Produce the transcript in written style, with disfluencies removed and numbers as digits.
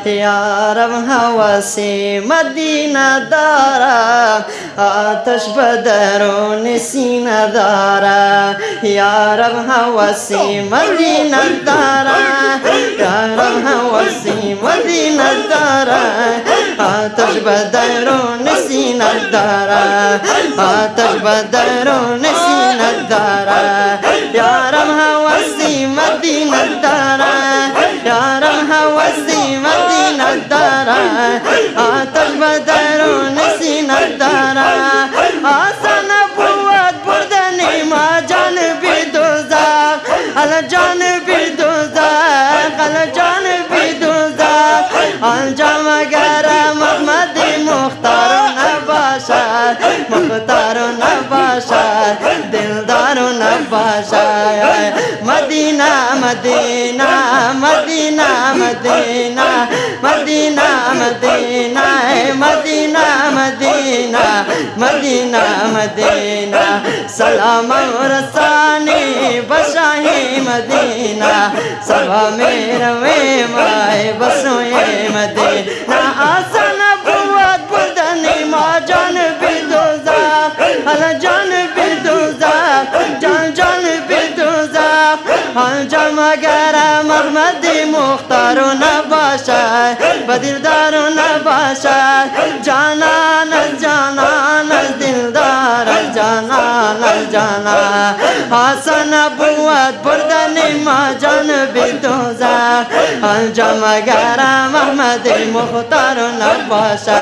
یا رب حواس مدینه داره، آتش به درون سینه داره. یا رب حواس مدینه داره، یا رب حواس مدینه داره، آتش به درون سینه داره، آتش به درون سینه داره. یا رب حواس مدینه داره، یا رب حواس مدینه داره، آتش به درون سینه داره. آسان بود بردن ما جانب دوزخ، ال جانب دوزخ، ال جانب دوزخ. انجام اگر محمد مختار نباشد، مختار نباشد، دلدار نباشد. مدینه مدینه مدینه مدینه مدینه مدینه مدینه مدینه مدینه مدینه. سلام رسانی بشاهی مدینه، سبا میرا مای بسوی مدینه. آسان بود بردن ما جانب دوزخ، ال جانب دوزخ، جانب دوزخ. انجام اگر محمد مختار نباشد، بدلدار نباشد. جانان از جانان از دلدار از جانان از جانان. آسان بود بردن ما جانب دوزخ، انجام اگر محمد مختار نباشد.